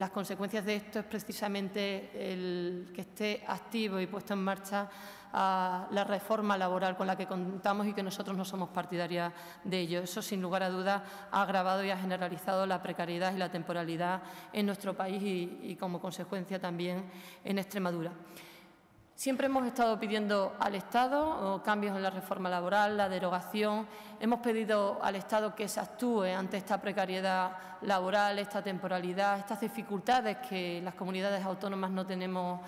Las consecuencias de esto es precisamente el que esté activo y puesto en marcha la reforma laboral con la que contamos y que nosotros no somos partidarias de ello. Eso, sin lugar a dudas, ha agravado y ha generalizado la precariedad y la temporalidad en nuestro país y como consecuencia también en Extremadura. Siempre hemos estado pidiendo al Estado cambios en la reforma laboral, la derogación. Hemos pedido al Estado que se actúe ante esta precariedad laboral, esta temporalidad, estas dificultades que las comunidades autónomas no tenemos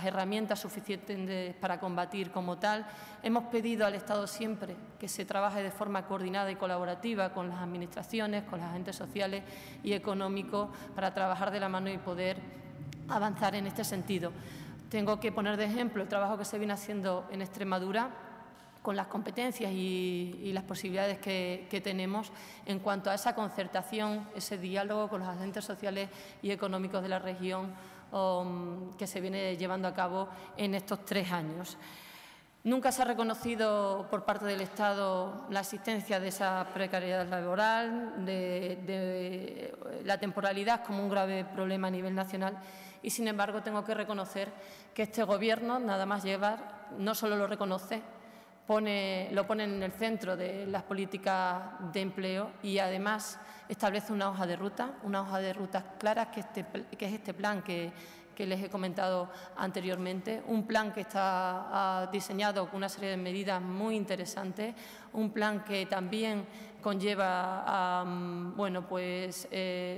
herramientas suficientes para combatir como tal. Hemos pedido al Estado siempre que se trabaje de forma coordinada y colaborativa con las administraciones, con los agentes sociales y económicos para trabajar de la mano y poder avanzar en este sentido. Tengo que poner de ejemplo el trabajo que se viene haciendo en Extremadura con las competencias y las posibilidades que tenemos en cuanto a esa concertación, ese diálogo con los agentes sociales y económicos de la región que se viene llevando a cabo en estos 3 años. Nunca se ha reconocido por parte del Estado la existencia de esa precariedad laboral, de la temporalidad como un grave problema a nivel nacional y, sin embargo, tengo que reconocer que este Gobierno, nada más llegar, no solo lo reconoce, lo pone en el centro de las políticas de empleo y, además, establece una hoja de ruta clara que es este plan que les he comentado anteriormente, un plan que está diseñado con una serie de medidas muy interesantes, un plan que también conlleva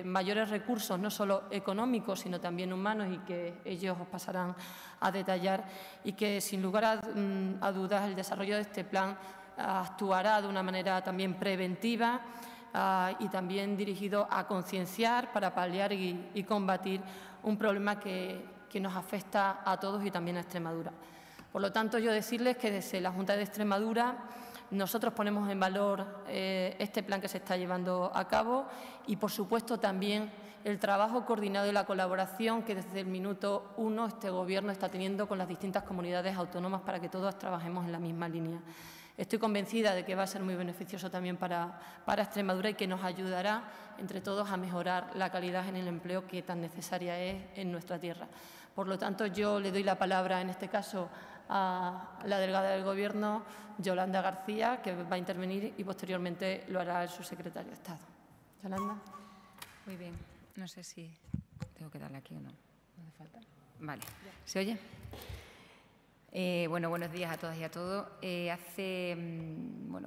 mayores recursos, no solo económicos, sino también humanos y que ellos os pasarán a detallar y que, sin lugar a dudas, el desarrollo de este plan actuará de una manera también preventiva y también dirigido a concienciar para paliar y combatir un problema que nos afecta a todos y también a Extremadura. Por lo tanto, yo decirles que desde la Junta de Extremadura nosotros ponemos en valor este plan que se está llevando a cabo y, por supuesto, también el trabajo coordinado y la colaboración que desde el minuto 1 este Gobierno está teniendo con las distintas comunidades autónomas para que todos trabajemos en la misma línea. Estoy convencida de que va a ser muy beneficioso también para Extremadura y que nos ayudará entre todos a mejorar la calidad en el empleo que tan necesaria es en nuestra tierra. Por lo tanto, yo le doy la palabra en este caso a la delegada del Gobierno, Yolanda García, que va a intervenir y posteriormente lo hará el subsecretario de Estado. Yolanda. Muy bien. No sé si tengo que darle aquí o no. ¿No hace falta? Vale. ¿Se oye? Buenos días a todas y a todos. Hace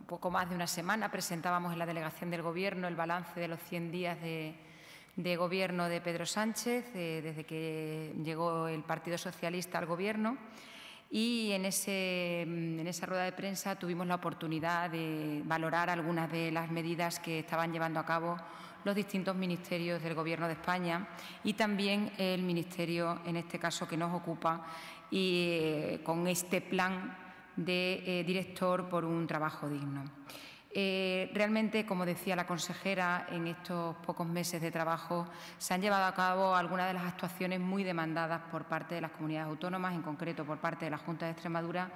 poco más de una semana presentábamos en la delegación del Gobierno el balance de los 100 días de Gobierno de Pedro Sánchez, desde que llegó el Partido Socialista al Gobierno. Y en esa rueda de prensa tuvimos la oportunidad de valorar algunas de las medidas que estaban llevando a cabo los distintos ministerios del Gobierno de España y también el ministerio, en este caso, que nos ocupa, y con este plan de director por un trabajo digno. Realmente, como decía la consejera, en estos pocos meses de trabajo se han llevado a cabo algunas de las actuaciones muy demandadas por parte de las comunidades autónomas, en concreto por parte de la Junta de Extremadura,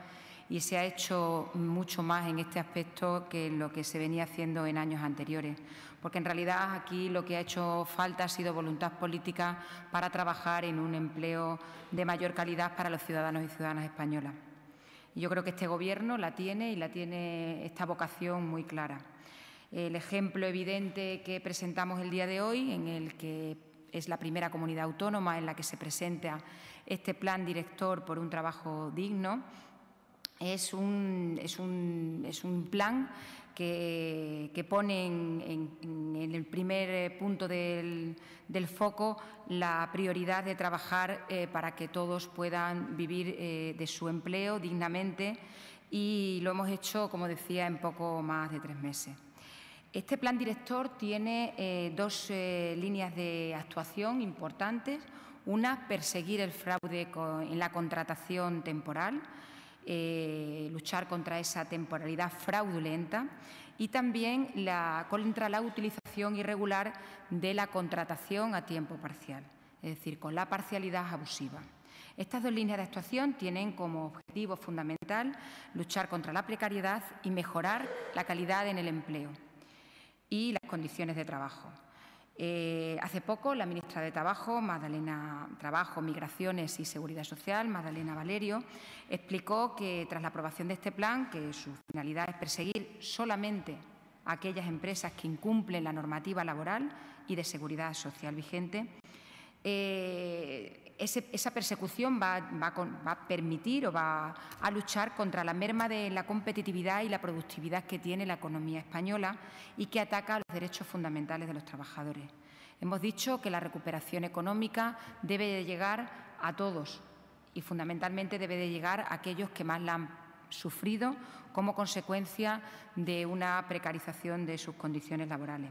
y se ha hecho mucho más en este aspecto que en lo que se venía haciendo en años anteriores, porque en realidad aquí lo que ha hecho falta ha sido voluntad política para trabajar en un empleo de mayor calidad para los ciudadanos y ciudadanas españolas. Yo creo que este Gobierno la tiene y la tiene esta vocación muy clara. El ejemplo evidente que presentamos el día de hoy, en el que es la primera comunidad autónoma en la que se presenta este plan director por un trabajo digno, es un plan que pone en el primer punto del foco la prioridad de trabajar para que todos puedan vivir de su empleo dignamente, y lo hemos hecho, como decía, en poco más de 3 meses. Este plan director tiene 2 líneas de actuación importantes. Una, perseguir el fraude en la contratación temporal, luchar contra esa temporalidad fraudulenta, y también contra la utilización irregular de la contratación a tiempo parcial, es decir, con la parcialidad abusiva. Estas 2 líneas de actuación tienen como objetivo fundamental luchar contra la precariedad y mejorar la calidad en el empleo y las condiciones de trabajo. Hace poco, la ministra de Trabajo, Migraciones y Seguridad Social, Magdalena Valerio, explicó que tras la aprobación de este plan, que su finalidad es perseguir solamente a aquellas empresas que incumplen la normativa laboral y de seguridad social vigente, esa persecución va a permitir o va a luchar contra la merma de la competitividad y la productividad que tiene la economía española y que ataca a los derechos fundamentales de los trabajadores. Hemos dicho que la recuperación económica debe de llegar a todos y fundamentalmente debe de llegar a aquellos que más la han sufrido como consecuencia de una precarización de sus condiciones laborales.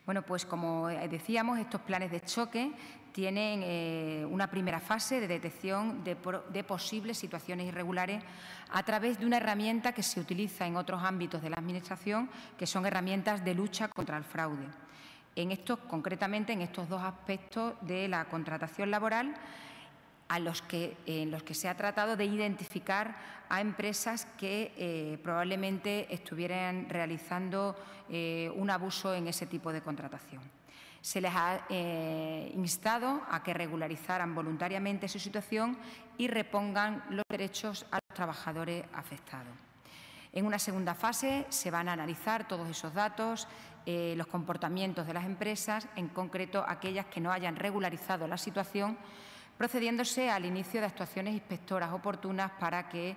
Bueno, pues como decíamos, estos planes de choque tienen una primera fase de detección de posibles situaciones irregulares a través de una herramienta que se utiliza en otros ámbitos de la Administración, que son herramientas de lucha contra el fraude. Concretamente en estos dos aspectos de la contratación laboral, en los que se ha tratado de identificar a empresas que probablemente estuvieran realizando un abuso en ese tipo de contratación. Se les ha instado a que regularizaran voluntariamente su situación y repongan los derechos a los trabajadores afectados. En una segunda fase se van a analizar todos esos datos, los comportamientos de las empresas, en concreto aquellas que no hayan regularizado la situación, procediéndose al inicio de actuaciones inspectoras oportunas para que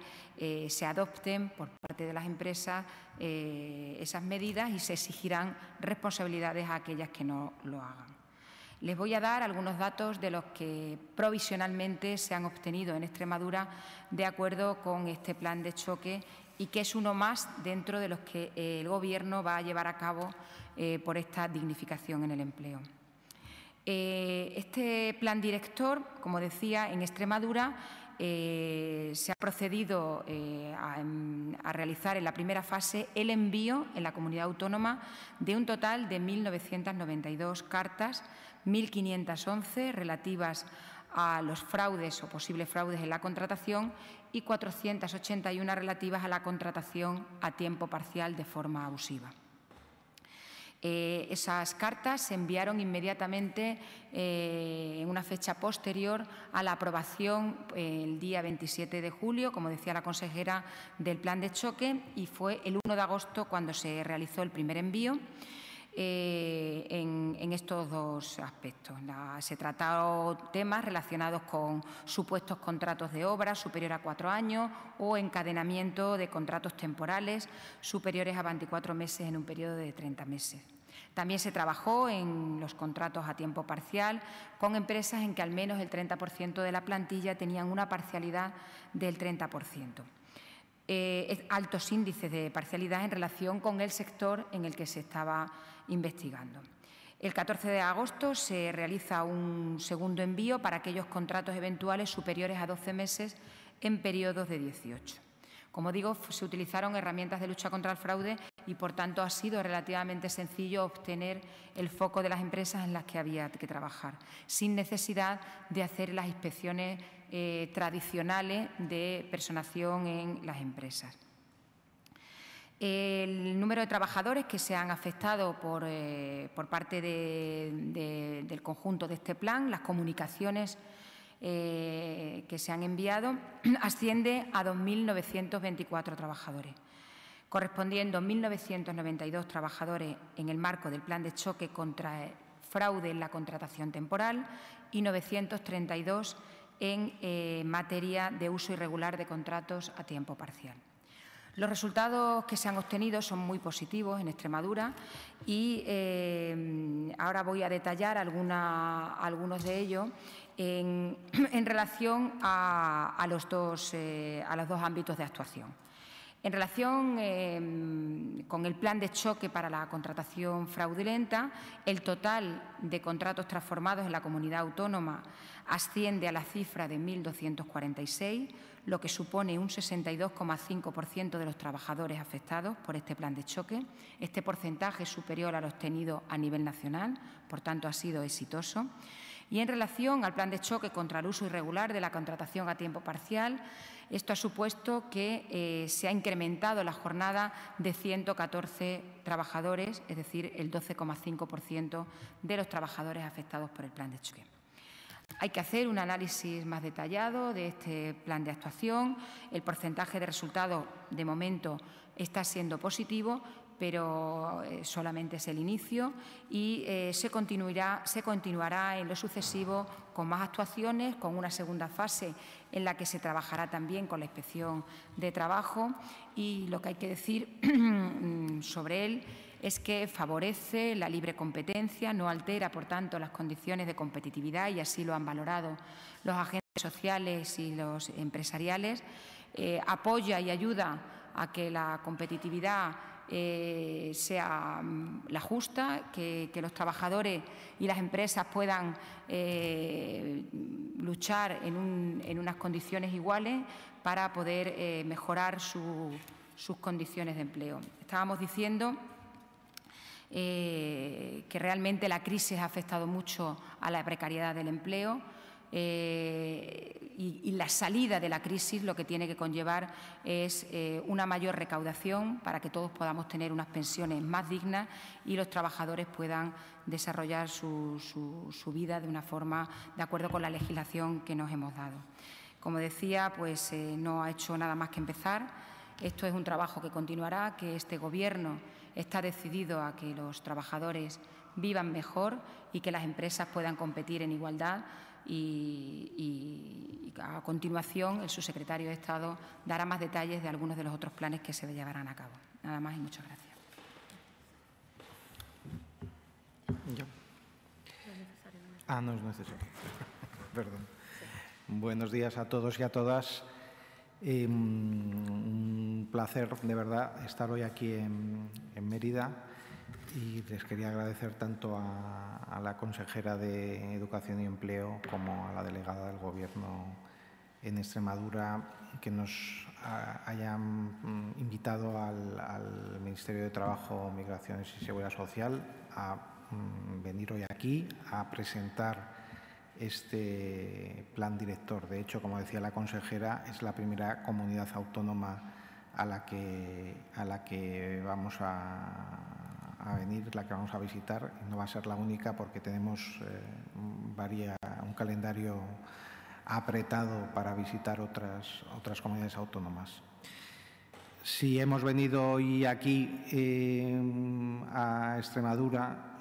se adopten por parte de las empresas esas medidas y se exigirán responsabilidades a aquellas que no lo hagan. Les voy a dar algunos datos de los que provisionalmente se han obtenido en Extremadura de acuerdo con este plan de choque y que es uno más dentro de los que el Gobierno va a llevar a cabo por esta dignificación en el empleo. Este plan director, como decía, en Extremadura se ha procedido a realizar en la primera fase el envío en la comunidad autónoma de un total de 1.992 cartas, 1.511 relativas a los fraudes o posibles fraudes en la contratación y 481 relativas a la contratación a tiempo parcial de forma abusiva. Esas cartas se enviaron inmediatamente en una fecha posterior a la aprobación el día 27 de julio, como decía la consejera, del plan de choque, y fue el 1 de agosto cuando se realizó el primer envío en estos dos aspectos. Se trataron temas relacionados con supuestos contratos de obra superiores a 4 años o encadenamiento de contratos temporales superiores a 24 meses en un periodo de 30 meses. También se trabajó en los contratos a tiempo parcial con empresas en que al menos el 30% de la plantilla tenían una parcialidad del 30%. Altos índices de parcialidad en relación con el sector en el que se estaba investigando. El 14 de agosto se realiza un segundo envío para aquellos contratos eventuales superiores a 12 meses en periodos de 18. Como digo, se utilizaron herramientas de lucha contra el fraude y, por tanto, ha sido relativamente sencillo obtener el foco de las empresas en las que había que trabajar, sin necesidad de hacer las inspecciones tradicionales de personación en las empresas. El número de trabajadores que se han afectado por parte del conjunto de este plan, las comunicaciones que se han enviado, asciende a 2.924 trabajadores, correspondiendo 1.992 trabajadores en el marco del plan de choque contra el fraude en la contratación temporal y 932 en materia de uso irregular de contratos a tiempo parcial. Los resultados que se han obtenido son muy positivos en Extremadura y ahora voy a detallar algunos de ellos en relación a los dos ámbitos de actuación. En relación con el plan de choque para la contratación fraudulenta, el total de contratos transformados en la comunidad autónoma asciende a la cifra de 1.246, lo que supone un 62,5% de los trabajadores afectados por este plan de choque. Este porcentaje es superior al obtenido a nivel nacional, por tanto ha sido exitoso. Y en relación al plan de choque contra el uso irregular de la contratación a tiempo parcial, esto ha supuesto que se ha incrementado la jornada de 114 trabajadores, es decir, el 12,5% de los trabajadores afectados por el plan de choque. Hay que hacer un análisis más detallado de este plan de actuación. El porcentaje de resultados, de momento, está siendo positivo, pero solamente es el inicio y se continuará en lo sucesivo con más actuaciones, con una segunda fase en la que se trabajará también con la Inspección de Trabajo, y lo que hay que decir sobre él es que favorece la libre competencia, no altera, por tanto, las condiciones de competitividad, y así lo han valorado los agentes sociales y los empresariales, apoya y ayuda a que la competitividad sea la justa, que los trabajadores y las empresas puedan luchar en unas condiciones iguales para poder mejorar sus condiciones de empleo. Estábamos diciendo que realmente la crisis ha afectado mucho a la precariedad del empleo, y la salida de la crisis lo que tiene que conllevar es una mayor recaudación para que todos podamos tener unas pensiones más dignas y los trabajadores puedan desarrollar su vida de una forma de acuerdo con la legislación que nos hemos dado. Como decía, pues no ha hecho nada más que empezar. Esto es un trabajo que continuará, que este Gobierno está decidido a que los trabajadores vivan mejor y que las empresas puedan competir en igualdad. Y a continuación el subsecretario de Estado dará más detalles de algunos de los otros planes que se llevarán a cabo. Nada más y muchas gracias. No es necesario. Perdón. Buenos días a todos y a todas. Un placer, de verdad, estar hoy aquí en Mérida. Y les quería agradecer tanto a la consejera de Educación y Empleo como a la delegada del Gobierno en Extremadura que nos hayan invitado al Ministerio de Trabajo, Migraciones y Seguridad Social a venir hoy aquí a presentar este plan director. De hecho, como decía la consejera, es la primera comunidad autónoma a la que vamos a venir, la que vamos a visitar. No va a ser la única porque tenemos un calendario apretado para visitar otras comunidades autónomas. Si hemos venido hoy aquí a Extremadura,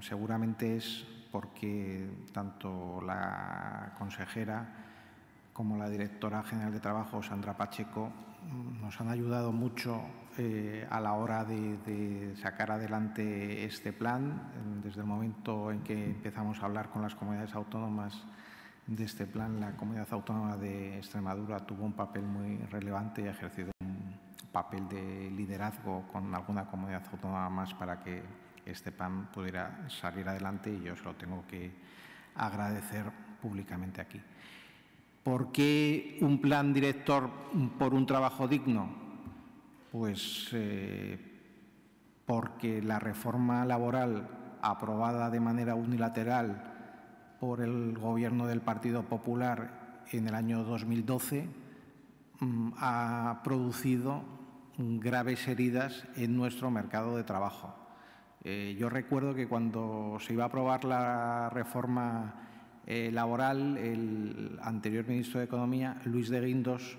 seguramente es porque tanto la consejera como la directora general de Trabajo, Sandra Pacheco, nos han ayudado mucho a la hora de sacar adelante este plan. Desde el momento en que empezamos a hablar con las comunidades autónomas de este plan, la Comunidad Autónoma de Extremadura tuvo un papel muy relevante y ha ejercido un papel de liderazgo con alguna comunidad autónoma más para que este plan pudiera salir adelante, y yo se lo tengo que agradecer públicamente aquí. ¿Por qué un plan director por un trabajo digno? Pues porque la reforma laboral aprobada de manera unilateral por el Gobierno del Partido Popular en el año 2012 ha producido graves heridas en nuestro mercado de trabajo. Yo recuerdo que cuando se iba a aprobar la reforma laboral, el anterior ministro de Economía, Luis de Guindos,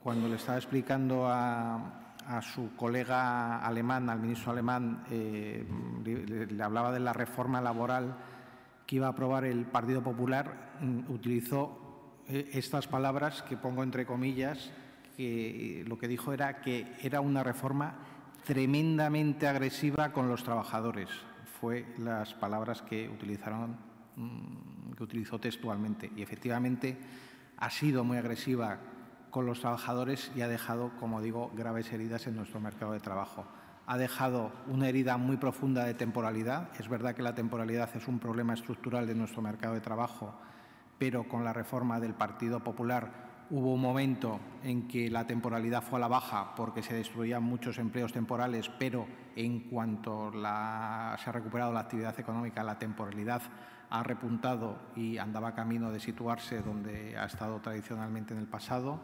cuando le estaba explicando a su colega alemán, al ministro alemán, le hablaba de la reforma laboral que iba a aprobar el Partido Popular, utilizó estas palabras que pongo entre comillas, que lo que dijo era que era una reforma tremendamente agresiva con los trabajadores. Fue las palabras que utilizó textualmente, y efectivamente ha sido muy agresiva con los trabajadores y ha dejado, como digo, graves heridas en nuestro mercado de trabajo. Ha dejado una herida muy profunda de temporalidad. Es verdad que la temporalidad es un problema estructural de nuestro mercado de trabajo, pero con la reforma del Partido Popular hubo un momento en que la temporalidad fue a la baja porque se destruían muchos empleos temporales, pero en cuanto se ha recuperado la actividad económica, la temporalidad ha repuntado y andaba camino de situarse donde ha estado tradicionalmente en el pasado.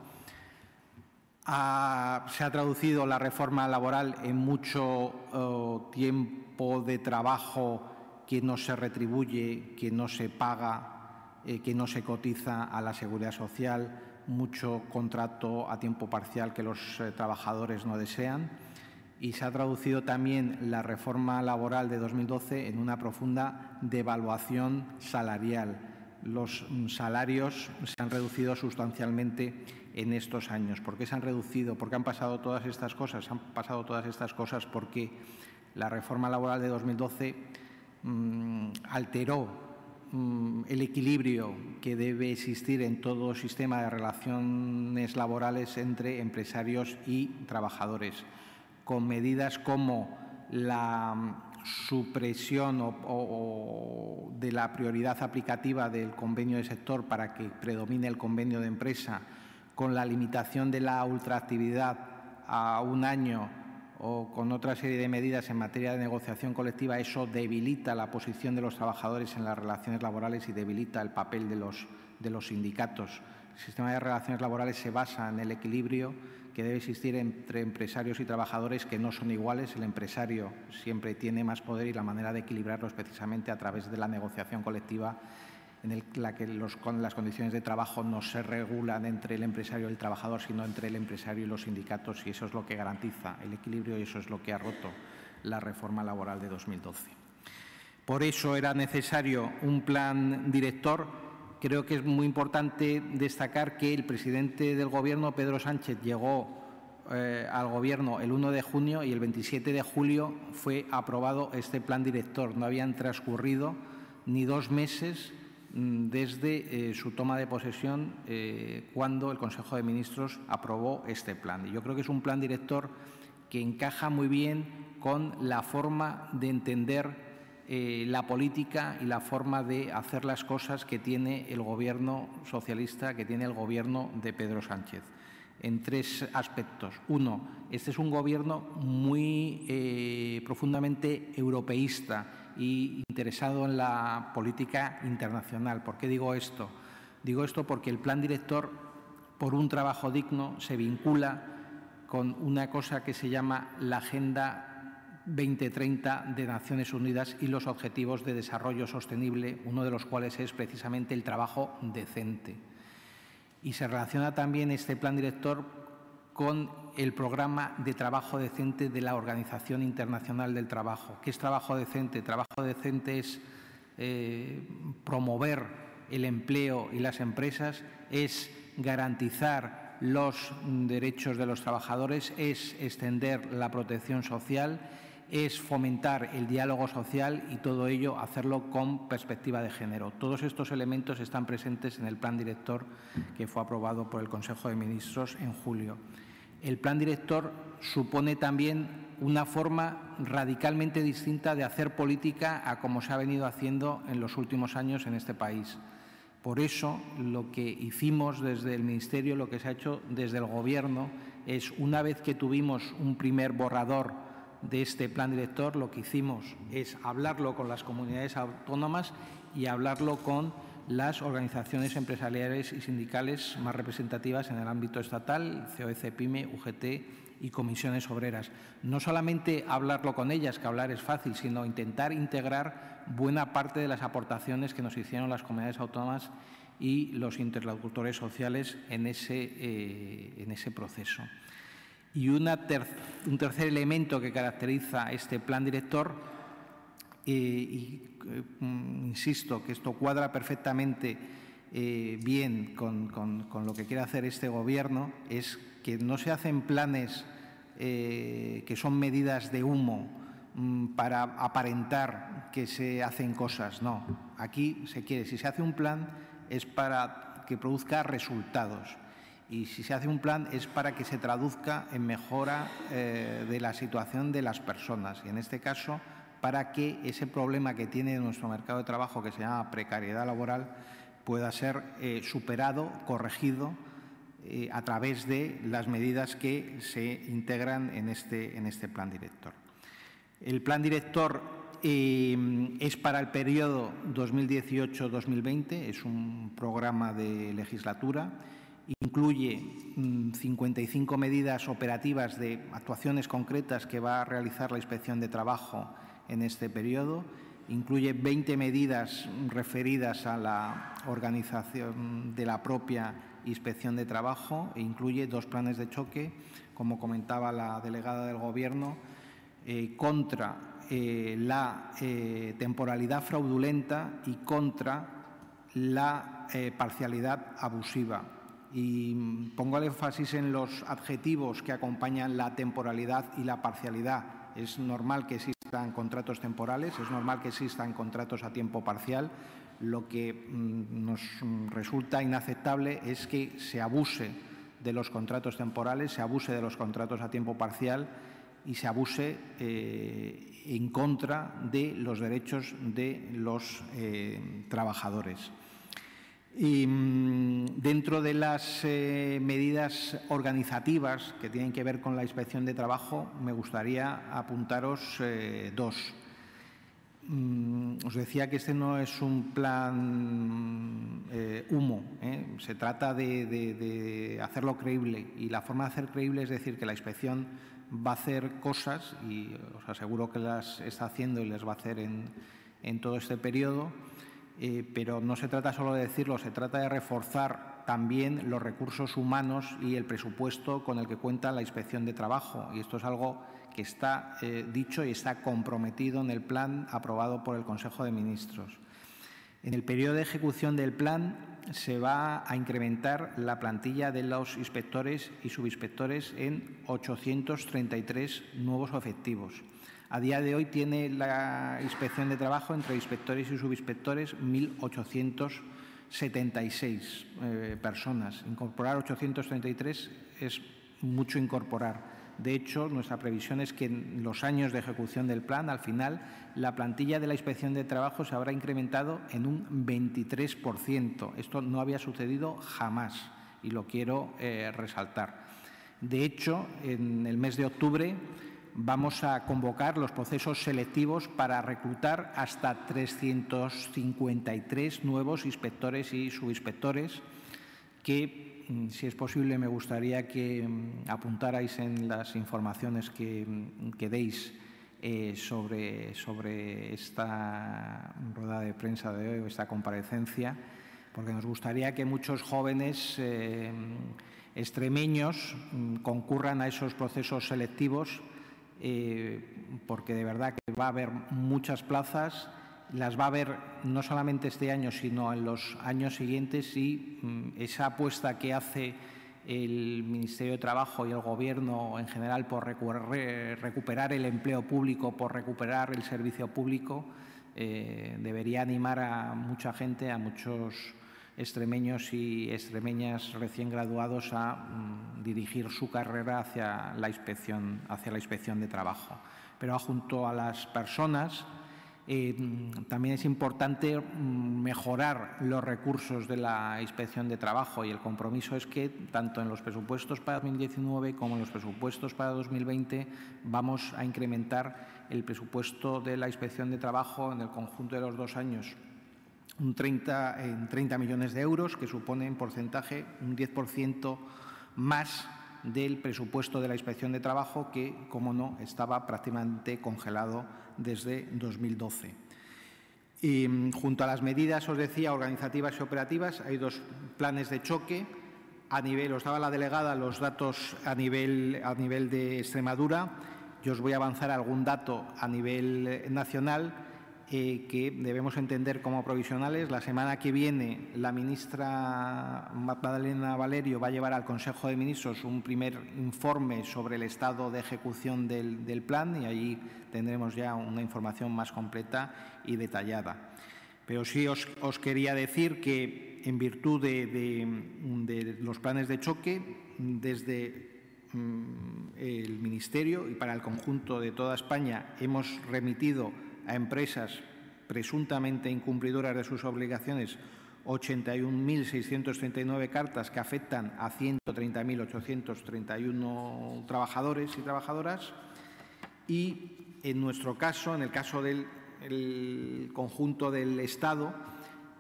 Se ha traducido la reforma laboral en mucho tiempo de trabajo que no se retribuye, que no se paga, que no se cotiza a la Seguridad Social, mucho contrato a tiempo parcial que los trabajadores no desean. Y se ha traducido también la reforma laboral de 2012 en una profunda devaluación salarial. Los salarios se han reducido sustancialmente en estos años. ¿Por qué se han reducido? ¿Por qué han pasado todas estas cosas? Han pasado todas estas cosas porque la reforma laboral de 2012 alteró el equilibrio que debe existir en todo sistema de relaciones laborales entre empresarios y trabajadores, con medidas como la supresión de la prioridad aplicativa del convenio de sector para que predomine el convenio de empresa, con la limitación de la ultraactividad a 1 año o con otra serie de medidas en materia de negociación colectiva. Eso debilita la posición de los trabajadores en las relaciones laborales y debilita el papel de los sindicatos. El sistema de relaciones laborales se basa en el equilibrio que debe existir entre empresarios y trabajadores, que no son iguales. El empresario siempre tiene más poder y la manera de equilibrarlo es precisamente a través de la negociación colectiva, en la que las condiciones de trabajo no se regulan entre el empresario y el trabajador, sino entre el empresario y los sindicatos, y eso es lo que garantiza el equilibrio y eso es lo que ha roto la reforma laboral de 2012. Por eso era necesario un plan director. Creo que es muy importante destacar que el presidente del Gobierno, Pedro Sánchez, llegó al Gobierno el 1 de junio y el 27 de julio fue aprobado este plan director. No habían transcurrido ni 2 meses desde su toma de posesión cuando el Consejo de Ministros aprobó este plan. Y yo creo que es un plan director que encaja muy bien con la forma de entender la política y la forma de hacer las cosas que tiene el Gobierno socialista, que tiene el Gobierno de Pedro Sánchez, en 3 aspectos. 1, este es un Gobierno muy profundamente europeísta y interesado en la política internacional. ¿Por qué digo esto? Digo esto porque el plan director por un trabajo digno se vincula con una cosa que se llama la Agenda 2030 de Naciones Unidas y los Objetivos de Desarrollo Sostenible, uno de los cuales es precisamente el trabajo decente. Y se relaciona también este plan director con el programa de trabajo decente de la Organización Internacional del Trabajo. ¿Qué es trabajo decente? Trabajo decente es promover el empleo y las empresas, es garantizar los derechos de los trabajadores, es extender la protección social, es fomentar el diálogo social y todo ello hacerlo con perspectiva de género. Todos estos elementos están presentes en el plan director que fue aprobado por el Consejo de Ministros en julio. El plan director supone también una forma radicalmente distinta de hacer política a como se ha venido haciendo en los últimos años en este país. Por eso, lo que hicimos desde el Ministerio, lo que se ha hecho desde el Gobierno, es, una vez que tuvimos un primer borrador de este plan director, lo que hicimos es hablarlo con las comunidades autónomas y hablarlo con las organizaciones empresariales y sindicales más representativas en el ámbito estatal, COE, PYME, UGT y comisiones obreras. No solamente hablarlo con ellas, que hablar es fácil, sino intentar integrar buena parte de las aportaciones que nos hicieron las comunidades autónomas y los interlocutores sociales en ese proceso. Y un tercer elemento que caracteriza este plan director, insisto que esto cuadra perfectamente bien con lo que quiere hacer este Gobierno, es que no se hacen planes que son medidas de humo para aparentar que se hacen cosas. No, aquí se quiere, si se hace un plan es para que produzca resultados. Y si se hace un plan es para que se traduzca en mejora de la situación de las personas y, en este caso, para que ese problema que tiene nuestro mercado de trabajo, que se llama precariedad laboral, pueda ser superado, corregido a través de las medidas que se integran en este plan director. El plan director es para el periodo 2018-2020, es un programa de legislatura, incluye 55 medidas operativas de actuaciones concretas que va a realizar la Inspección de Trabajo en este periodo, incluye 20 medidas referidas a la organización de la propia Inspección de Trabajo e incluye 2 planes de choque, como comentaba la delegada del Gobierno, contra la temporalidad fraudulenta y contra la parcialidad abusiva. Y pongo el énfasis en los adjetivos que acompañan la temporalidad y la parcialidad. Es normal que existan contratos temporales, es normal que existan contratos a tiempo parcial. Lo que nos resulta inaceptable es que se abuse de los contratos temporales, se abuse de los contratos a tiempo parcial y se abuse en contra de los derechos de los trabajadores. Y dentro de las medidas organizativas que tienen que ver con la Inspección de Trabajo, me gustaría apuntaros 2. Os decía que este no es un plan humo, se trata de hacerlo creíble, y la forma de hacer creíble es decir que la Inspección va a hacer cosas, y os aseguro que las está haciendo y las va a hacer en todo este periodo, pero no se trata solo de decirlo, se trata de reforzar también los recursos humanos y el presupuesto con el que cuenta la Inspección de Trabajo, y esto es algo que está dicho y está comprometido en el plan aprobado por el Consejo de Ministros. En el periodo de ejecución del plan se va a incrementar la plantilla de los inspectores y subinspectores en 833 nuevos efectivos. A día de hoy tiene la Inspección de Trabajo entre inspectores y subinspectores 1.876 personas. Incorporar 833 es mucho incorporar. De hecho, nuestra previsión es que en los años de ejecución del plan, al final, la plantilla de la Inspección de Trabajo se habrá incrementado en un 23%. Esto no había sucedido jamás y lo quiero resaltar. De hecho, en el mes de octubre vamos a convocar los procesos selectivos para reclutar hasta 353 nuevos inspectores y subinspectores que, si es posible, me gustaría que apuntarais en las informaciones que deis sobre esta rueda de prensa de hoy, esta comparecencia, porque nos gustaría que muchos jóvenes extremeños concurran a esos procesos selectivos, porque de verdad que va a haber muchas plazas. Las va a haber no solamente este año, sino en los años siguientes, y esa apuesta que hace el Ministerio de Trabajo y el Gobierno en general por recuperar el empleo público, por recuperar el servicio público, debería animar a mucha gente, a muchos extremeños y extremeñas recién graduados a dirigir su carrera hacia la Inspección de Trabajo. Pero junto a las personas, también es importante mejorar los recursos de la Inspección de Trabajo, y el compromiso es que tanto en los presupuestos para 2019 como en los presupuestos para 2020 vamos a incrementar el presupuesto de la Inspección de Trabajo en el conjunto de los 2 años en 30 millones de euros, que supone en porcentaje un 10% más del presupuesto de la Inspección de Trabajo, que, como no, estaba prácticamente congelado desde 2012. Y junto a las medidas, os decía, organizativas y operativas, hay 2 planes de choque. A nivel, os daba la delegada los datos a nivel de Extremadura. Yo os voy a avanzar algún dato a nivel nacional que debemos entender como provisionales. La semana que viene la ministra Magdalena Valerio va a llevar al Consejo de Ministros un primer informe sobre el estado de ejecución del plan, y allí tendremos ya una información más completa y detallada. Pero sí os quería decir que, en virtud de los planes de choque, desde el Ministerio y para el conjunto de toda España hemos remitido a empresas presuntamente incumplidoras de sus obligaciones 81.639 cartas que afectan a 130.831 trabajadores y trabajadoras, y en nuestro caso, en el caso del el conjunto del Estado,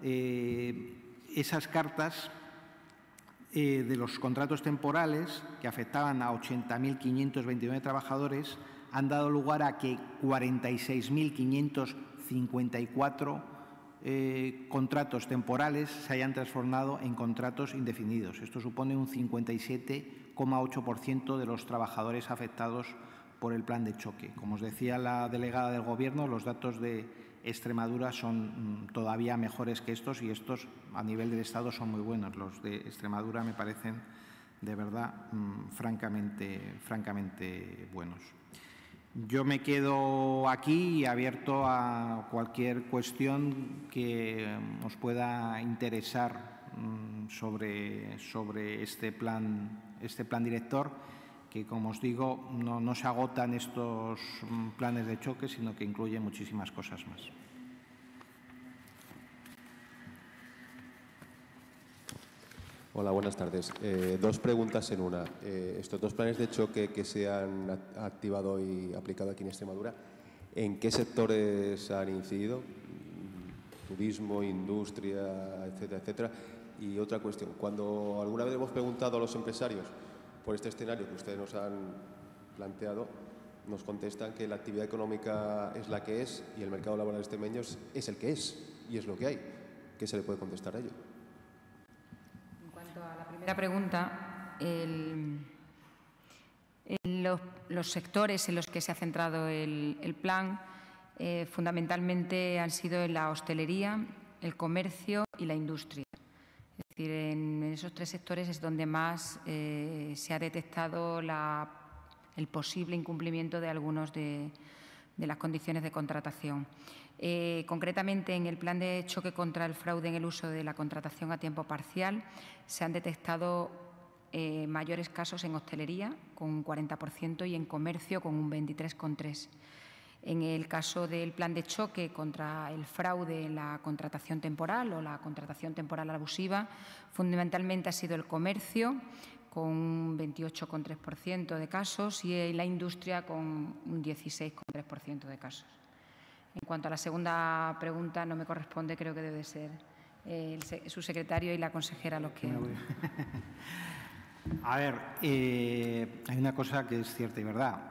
esas cartas de los contratos temporales, que afectaban a 80.529 trabajadores, han dado lugar a que 46.554 contratos temporales se hayan transformado en contratos indefinidos. Esto supone un 57,8% de los trabajadores afectados por el plan de choque. Como os decía la delegada del Gobierno, los datos de Extremadura son todavía mejores que estos, y estos a nivel del Estado son muy buenos. Los de Extremadura me parecen de verdad francamente buenos. Yo me quedo aquí abierto a cualquier cuestión que os pueda interesar sobre este plan director, que, como os digo, no se agotan estos planes de choque, sino que incluye muchísimas cosas más. Hola, buenas tardes. Dos preguntas en una. Estos dos planes de choque que se han activado y aplicado aquí en Extremadura, ¿en qué sectores han incidido? Turismo, industria, etcétera, etcétera. Y otra cuestión, cuando alguna vez hemos preguntado a los empresarios por este escenario que ustedes nos han planteado, nos contestan que la actividad económica es la que es y el mercado laboral extremeño es el que es y es lo que hay. ¿Qué se le puede contestar a ello? En cuanto a la primera pregunta, los sectores en los que se ha centrado el plan fundamentalmente han sido en la hostelería, el comercio y la industria. Es decir, en esos tres sectores es donde más se ha detectado el posible incumplimiento de algunos de las condiciones de contratación. Concretamente, en el plan de choque contra el fraude en el uso de la contratación a tiempo parcial se han detectado mayores casos en hostelería, con un 40%, y en comercio, con un 23,3%. En el caso del plan de choque contra el fraude en la contratación temporal o la contratación temporal abusiva, fundamentalmente ha sido el comercio, con un 28,3% de casos, y la industria con un 16,3% de casos. En cuanto a la segunda pregunta, no me corresponde, creo que debe ser su secretario y la consejera los que... A ver, hay una cosa que es cierta y verdad.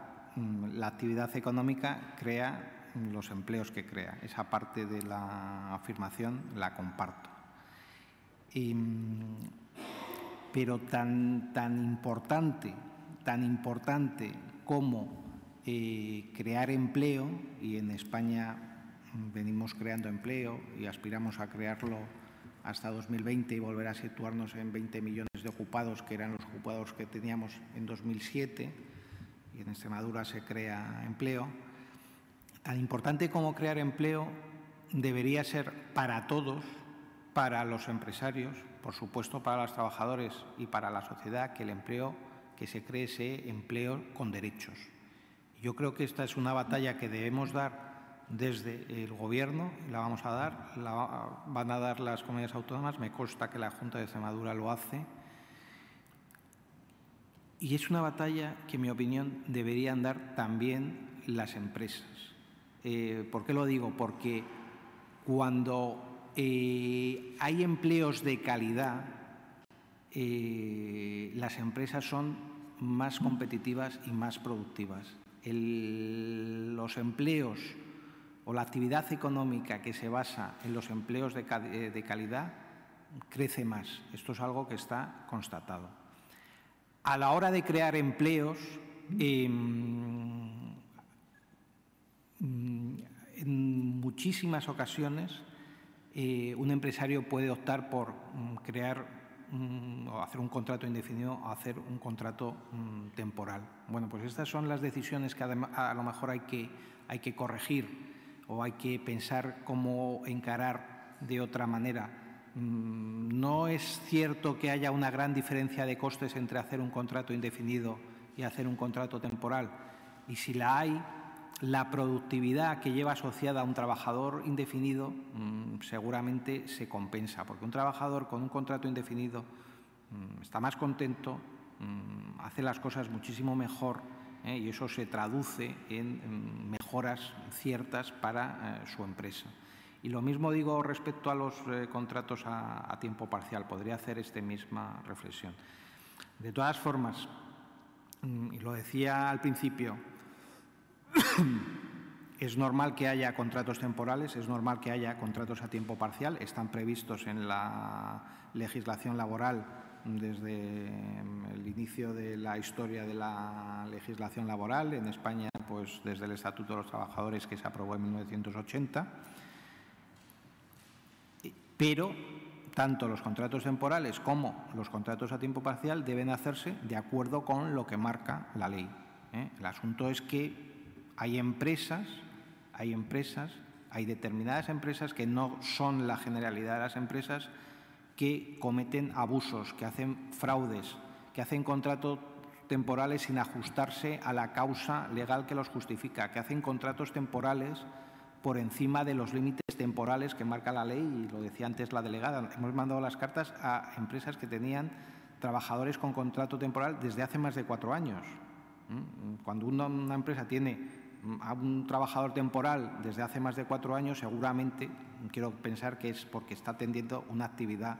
La actividad económica crea los empleos que crea. Esa parte de la afirmación la comparto. Pero tan importante como crear empleo, y en España venimos creando empleo y aspiramos a crearlo hasta 2020 y volver a situarnos en 20 millones de ocupados, que eran los ocupados que teníamos en 2007, y en Extremadura se crea empleo. Tan importante como crear empleo debería ser para todos, para los empresarios, por supuesto para los trabajadores y para la sociedad, que el empleo que se cree sea empleo con derechos. Yo creo que esta es una batalla que debemos dar desde el Gobierno, la vamos a dar, la van a dar las comunidades autónomas, me consta que la Junta de Extremadura lo hace. Y es una batalla que, en mi opinión, deberían dar también las empresas. ¿Por qué lo digo? Porque cuando hay empleos de calidad, las empresas son más competitivas y más productivas. Los empleos o la actividad económica que se basa en los empleos de calidad crece más. Esto es algo que está constatado. A la hora de crear empleos, en muchísimas ocasiones un empresario puede optar por crear o hacer un contrato indefinido o hacer un contrato temporal. Bueno, pues estas son las decisiones que a lo mejor hay que corregir, o hay que pensar cómo encarar de otra manera. No es cierto que haya una gran diferencia de costes entre hacer un contrato indefinido y hacer un contrato temporal. Y si la hay, la productividad que lleva asociada a un trabajador indefinido seguramente se compensa, porque un trabajador con un contrato indefinido está más contento, hace las cosas muchísimo mejor y eso se traduce en mejoras ciertas para su empresa. Y lo mismo digo respecto a los contratos a tiempo parcial. Podría hacer esta misma reflexión. De todas formas, y lo decía al principio, es normal que haya contratos temporales, es normal que haya contratos a tiempo parcial, están previstos en la legislación laboral desde el inicio de la historia de la legislación laboral. En España, pues desde el Estatuto de los Trabajadores, que se aprobó en 1980. Pero tanto los contratos temporales como los contratos a tiempo parcial deben hacerse de acuerdo con lo que marca la ley. El asunto es que hay determinadas empresas que no son la generalidad de las empresas, que cometen abusos, que hacen fraudes, que hacen contratos temporales sin ajustarse a la causa legal que los justifica, que hacen contratos temporales por encima de los límites temporales que marca la ley, y lo decía antes la delegada. Hemos mandado las cartas a empresas que tenían trabajadores con contrato temporal desde hace más de 4 años. Cuando una empresa tiene a un trabajador temporal desde hace más de 4 años, seguramente, quiero pensar que es porque está atendiendo una actividad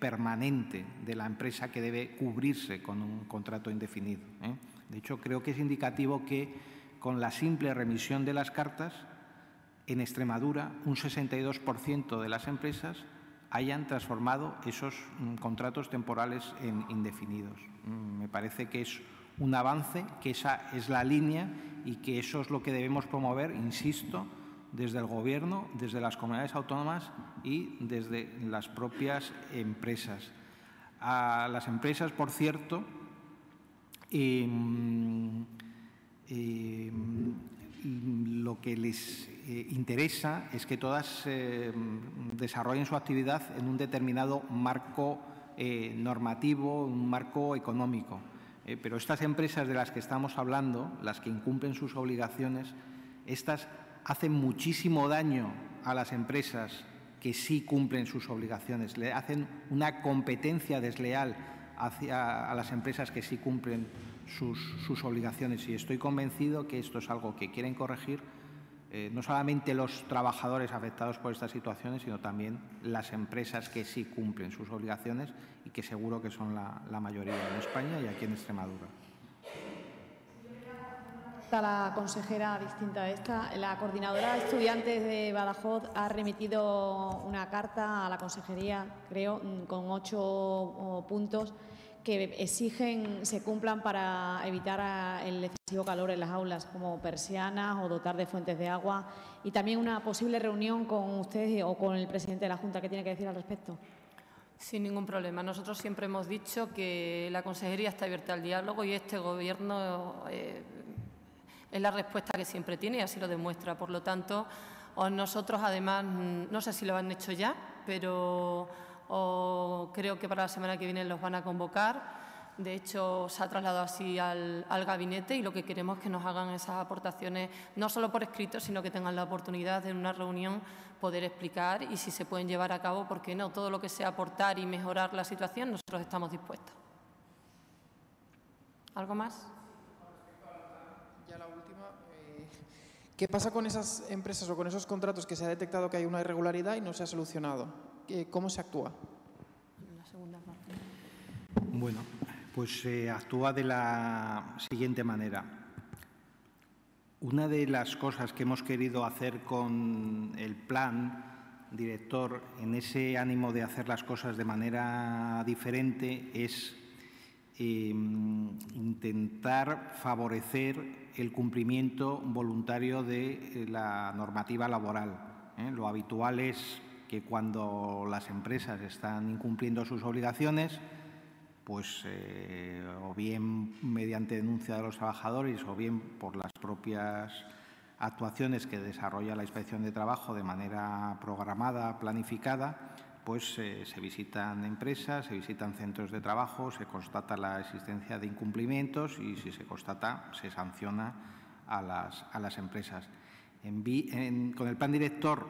permanente de la empresa que debe cubrirse con un contrato indefinido. De hecho, creo que es indicativo que con la simple remisión de las cartas, en Extremadura, un 62% de las empresas hayan transformado esos contratos temporales en indefinidos. Me parece que es un avance, que esa es la línea y que eso es lo que debemos promover, insisto, desde el Gobierno, desde las comunidades autónomas y desde las propias empresas. A las empresas, por cierto, lo que les interesa es que todas desarrollen su actividad en un determinado marco normativo, un marco económico. Pero estas empresas de las que estamos hablando, las que incumplen sus obligaciones, estas hacen muchísimo daño a las empresas que sí cumplen sus obligaciones. Le hacen una competencia desleal a las empresas que sí cumplen sus obligaciones, y estoy convencido que esto es algo que quieren corregir no solamente los trabajadores afectados por estas situaciones, sino también las empresas que sí cumplen sus obligaciones y que seguro que son la mayoría en España y aquí en Extremadura. La consejera distinta a esta, la coordinadora de estudiantes de Badajoz ha remitido una carta a la consejería, creo, con 8 puntos que exigen se cumplan para evitar el excesivo calor en las aulas, como persianas o dotar de fuentes de agua, y también una posible reunión con usted o con el presidente de la Junta. ¿Qué tiene que decir al respecto? Sin ningún problema. Nosotros siempre hemos dicho que la consejería está abierta al diálogo y este Gobierno es la respuesta que siempre tiene y así lo demuestra. Por lo tanto, nosotros además, no sé si lo han hecho ya, pero creo que para la semana que viene los van a convocar. De hecho, se ha trasladado así al gabinete y lo que queremos es que nos hagan esas aportaciones, no solo por escrito, sino que tengan la oportunidad de en una reunión poder explicar y si se pueden llevar a cabo, porque no, todo lo que sea aportar y mejorar la situación, nosotros estamos dispuestos. ¿Algo más? Ya la última. ¿Qué pasa con esas empresas o con esos contratos que se ha detectado que hay una irregularidad y no se ha solucionado? ¿Cómo se actúa? La segunda parte. Bueno, pues se actúa de la siguiente manera. Una de las cosas que hemos querido hacer con el plan director, en ese ánimo de hacer las cosas de manera diferente, es intentar favorecer el cumplimiento voluntario de la normativa laboral. Lo habitual es que cuando las empresas están incumpliendo sus obligaciones, pues o bien mediante denuncia de los trabajadores o bien por las propias actuaciones que desarrolla la Inspección de Trabajo de manera programada, planificada, pues se visitan empresas, se visitan centros de trabajo, se constata la existencia de incumplimientos y si se constata se sanciona a las empresas. Con el plan director,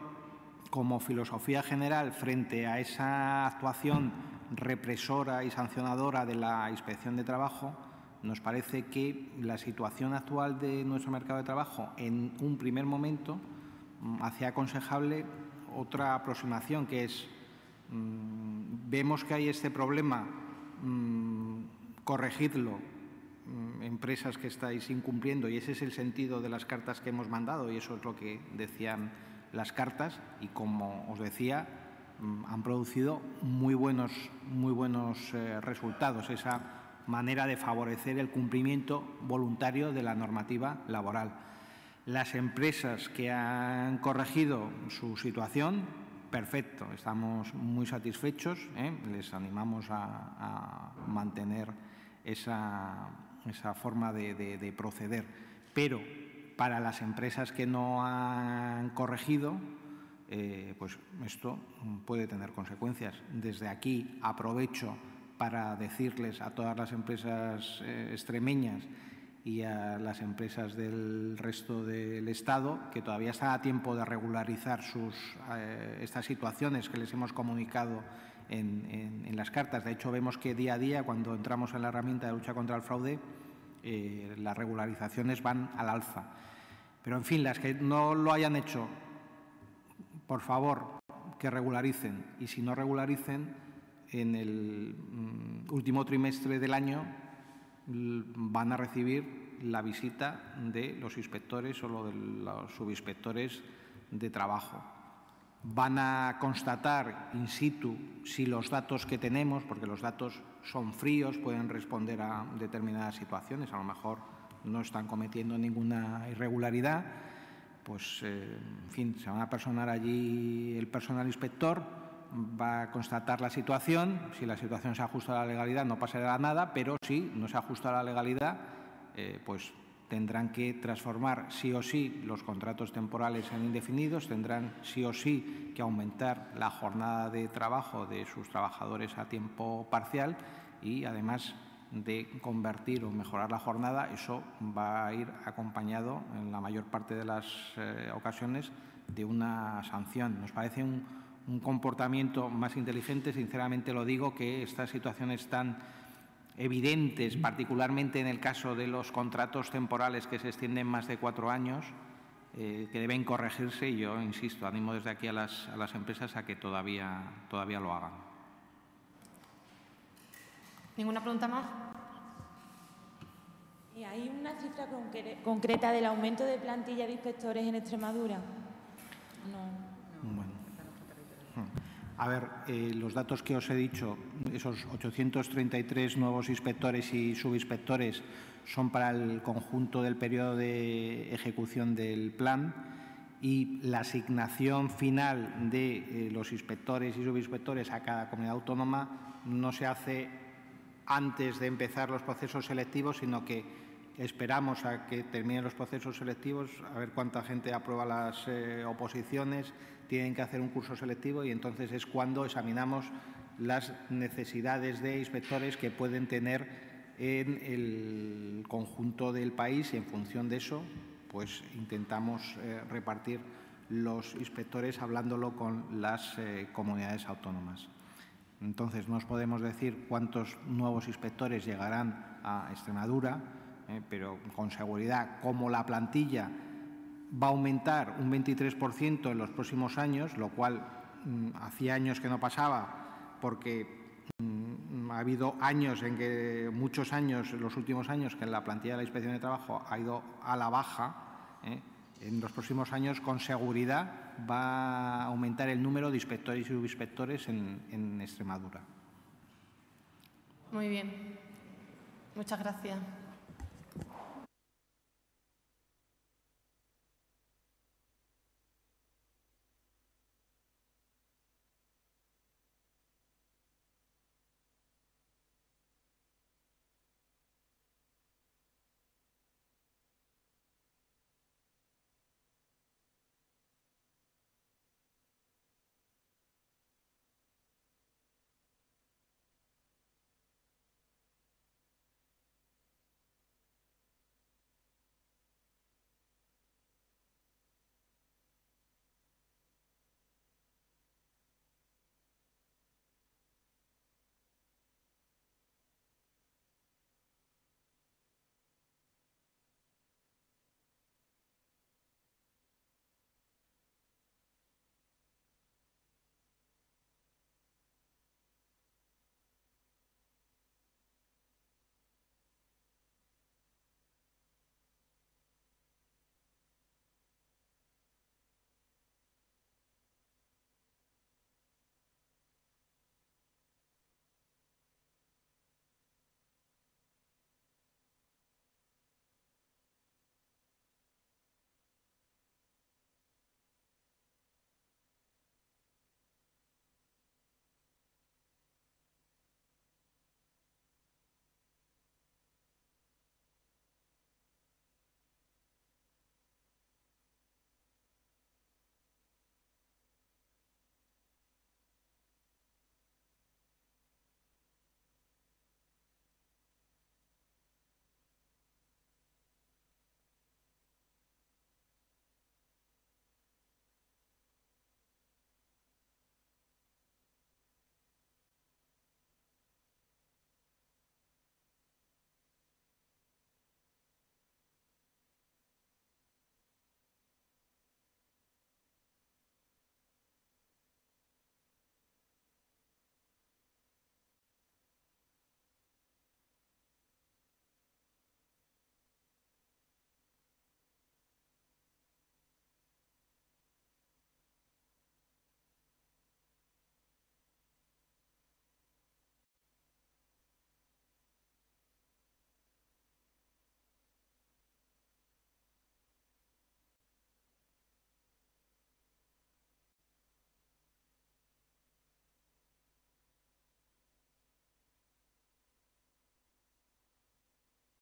como filosofía general, frente a esa actuación represora y sancionadora de la Inspección de Trabajo, nos parece que la situación actual de nuestro mercado de trabajo en un primer momento hacía aconsejable otra aproximación, que es vemos que hay este problema, corregidlo, empresas que estáis incumpliendo, y ese es el sentido de las cartas que hemos mandado y eso es lo que decían las cartas y, como os decía, han producido muy buenos resultados, esa manera de favorecer el cumplimiento voluntario de la normativa laboral. Las empresas que han corregido su situación, perfecto, estamos muy satisfechos, les animamos a mantener esa forma de proceder. Pero para las empresas que no han corregido, pues esto puede tener consecuencias. Desde aquí aprovecho para decirles a todas las empresas extremeñas y a las empresas del resto del Estado que todavía están a tiempo de regularizar estas situaciones que les hemos comunicado en las cartas. De hecho, vemos que día a día, cuando entramos en la herramienta de lucha contra el fraude, las regularizaciones van al alza. Pero, en fin, las que no lo hayan hecho, por favor, que regularicen. Y si no regularicen, en el último trimestre del año van a recibir la visita de los inspectores o de los subinspectores de trabajo. Van a constatar in situ si los datos que tenemos, porque los datos son fríos, pueden responder a determinadas situaciones, a lo mejor no están cometiendo ninguna irregularidad, pues, en fin, se van a personar allí el personal inspector, va a constatar la situación. Si la situación se ajusta a la legalidad no pasará nada, pero si no se ajusta a la legalidad, pues tendrán que transformar sí o sí los contratos temporales en indefinidos, tendrán sí o sí que aumentar la jornada de trabajo de sus trabajadores a tiempo parcial y, además de convertir o mejorar la jornada, eso va a ir acompañado, en la mayor parte de las ocasiones, de una sanción. Nos parece un comportamiento más inteligente, sinceramente lo digo, que estas situaciones tan evidentes, particularmente en el caso de los contratos temporales que se extienden más de 4 años, que deben corregirse, y yo insisto, animo desde aquí a las empresas a que todavía lo hagan. ¿Ninguna pregunta más? ¿Y hay una cifra concreta del aumento de plantilla de inspectores en Extremadura? No. Bueno. A ver, los datos que os he dicho, esos 833 nuevos inspectores y subinspectores, son para el conjunto del periodo de ejecución del plan, y la asignación final de los inspectores y subinspectores a cada comunidad autónoma no se hace antes de empezar los procesos selectivos, sino que esperamos a que terminen los procesos selectivos, a ver cuánta gente aprueba las oposiciones, tienen que hacer un curso selectivo y entonces es cuando examinamos las necesidades de inspectores que pueden tener en el conjunto del país, y en función de eso pues intentamos repartir los inspectores hablándolo con las comunidades autónomas. Entonces, no os podemos decir cuántos nuevos inspectores llegarán a Extremadura, pero con seguridad, como la plantilla va a aumentar un 23% en los próximos años, lo cual hacía años que no pasaba, porque ha habido años en que, muchos años, los últimos años, que la plantilla de la Inspección de Trabajo ha ido a la baja. En los próximos años, con seguridad, va a aumentar el número de inspectores y subinspectores en Extremadura. Muy bien. Muchas gracias.